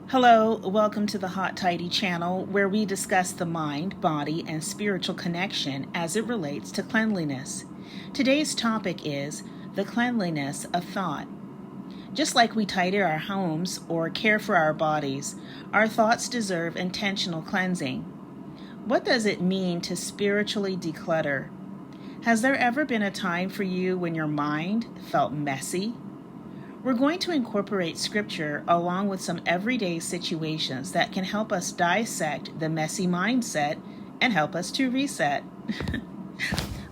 Hello, welcome to the Hot Tidy channel where we discuss the mind, body, and spiritual connection as it relates to cleanliness. Today's topic is the cleanliness of thought. Just like we tidy our homes or care for our bodies, our thoughts deserve intentional cleansing. What does it mean to spiritually declutter? Has there ever been a time for you when your mind felt messy? We're going to incorporate Scripture along with some everyday situations that can help us dissect the messy mindset and help us to reset.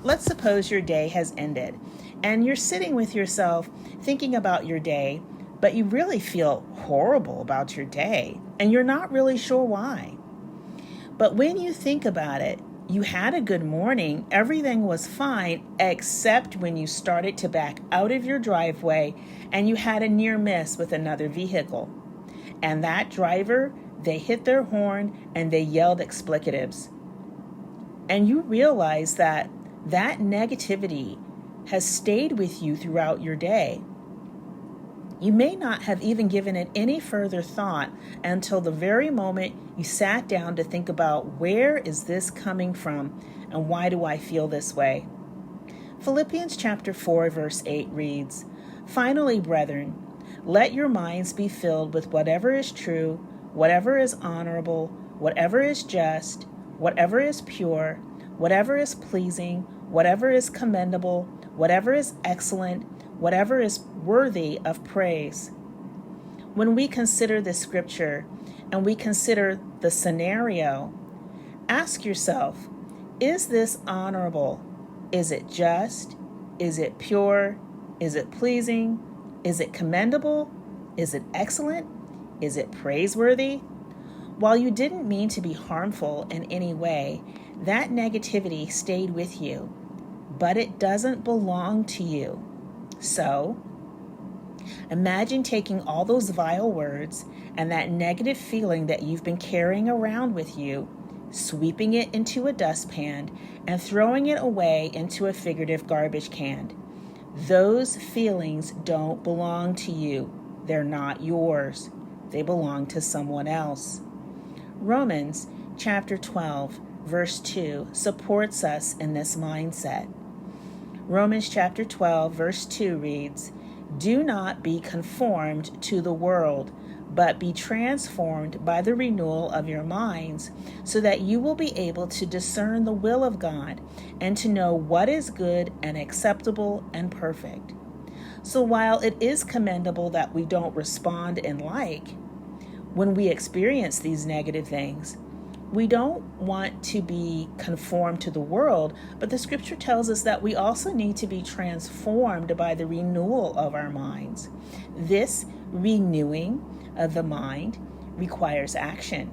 Let's suppose your day has ended and you're sitting with yourself thinking about your day, but you really feel horrible about your day and you're not really sure why. But when you think about it, you had a good morning, everything was fine, except when you started to back out of your driveway and you had a near miss with another vehicle. And that driver, they hit their horn and they yelled explicatives. And you realize that negativity has stayed with you throughout your day. You may not have even given it any further thought until the very moment you sat down to think about, where is this coming from and why do I feel this way? Philippians chapter 4 verse 8 reads, "Finally, brethren, let your minds be filled with whatever is true, whatever is honorable, whatever is just, whatever is pure, whatever is pleasing, whatever is commendable, whatever is excellent, whatever is worthy of praise." When we consider this scripture and we consider the scenario, ask yourself, is this honorable? Is it just? Is it pure? Is it pleasing? Is it commendable? Is it excellent? Is it praiseworthy? While you didn't mean to be harmful in any way, that negativity stayed with you, but it doesn't belong to you. So, imagine taking all those vile words and that negative feeling that you've been carrying around with you, sweeping it into a dustpan and throwing it away into a figurative garbage can. Those feelings don't belong to you. They're not yours. They belong to someone else. Romans chapter 12, verse 2 supports us in this mindset. Romans chapter 12, verse 2 reads, "Do not be conformed to the world, but be transformed by the renewal of your minds, so that you will be able to discern the will of God and to know what is good and acceptable and perfect." So while it is commendable that we don't respond and like, when we experience these negative things, we don't want to be conformed to the world, but the scripture tells us that we also need to be transformed by the renewal of our minds. This renewing of the mind requires action,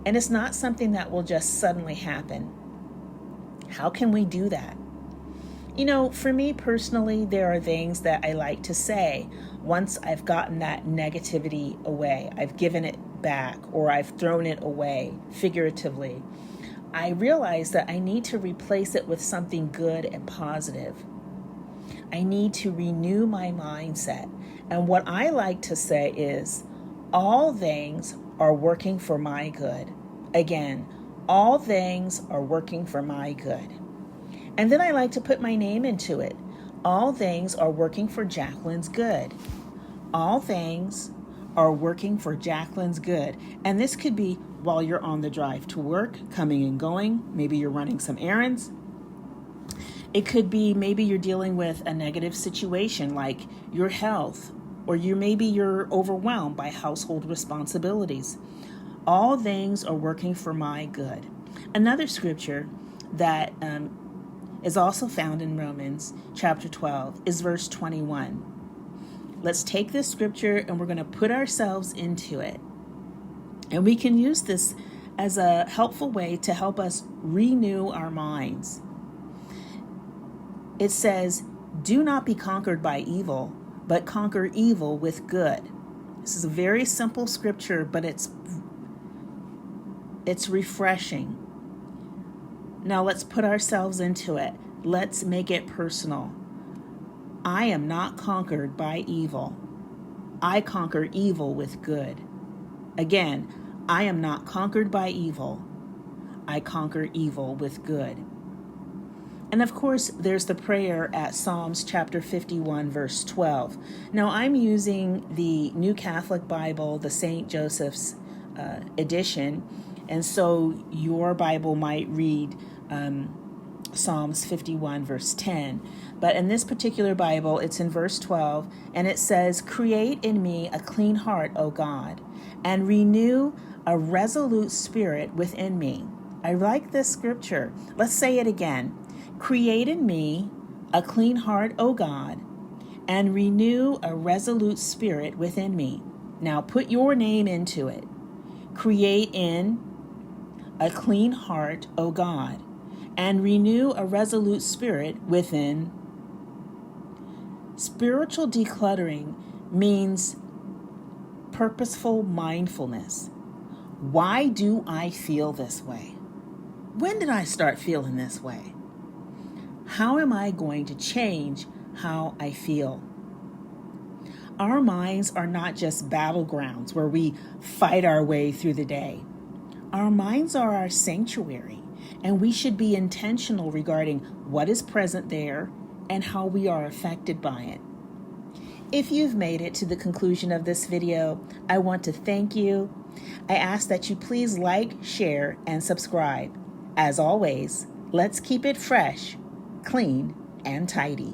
and it's not something that will just suddenly happen. How can we do that? You know, for me personally, there are things that I like to say once I've gotten that negativity away. I've given it back or I've thrown it away, figuratively. I realize that I need to replace it with something good and positive. I need to renew my mindset. And what I like to say is, all things are working for my good. Again, all things are working for my good. And then I like to put my name into it. All things are working for Jacqueline's good. All things are working for Jacqueline's good. And this could be while you're on the drive to work, coming and going. Maybe you're running some errands. It could be maybe you're dealing with a negative situation like your health, or maybe you're overwhelmed by household responsibilities. All things are working for my good. Another scripture that is also found in Romans chapter 12 is verse 21. Let's take this scripture and we're going to put ourselves into it. And we can use this as a helpful way to help us renew our minds. It says, "Do not be conquered by evil, but conquer evil with good." This is a very simple scripture, but it's refreshing. Now let's put ourselves into it. Let's make it personal. I am not conquered by evil. I conquer evil with good. Again, I am not conquered by evil. I conquer evil with good. And of course, there's the prayer at Psalms chapter 51, verse 12. Now, I'm using the New Catholic Bible, the St. Joseph's edition, and so your Bible might read Psalms 51, verse 10. But in this particular Bible, it's in verse 12, and it says, "Create in me a clean heart, O God, and renew a resolute spirit within me." I like this scripture. Let's say it again. "Create in me a clean heart, O God, and renew a resolute spirit within me." Now put your name into it. Create in a clean heart, O God, and renew a resolute spirit within. Spiritual decluttering means purposeful mindfulness. Why do I feel this way? When did I start feeling this way? How am I going to change how I feel? Our minds are not just battlegrounds where we fight our way through the day. Our minds are our sanctuary, and we should be intentional regarding what is present there and how we are affected by it. If you've made it to the conclusion of this video, I want to thank you. I ask that you please like, share, and subscribe. As always, let's keep it fresh, clean, and tidy.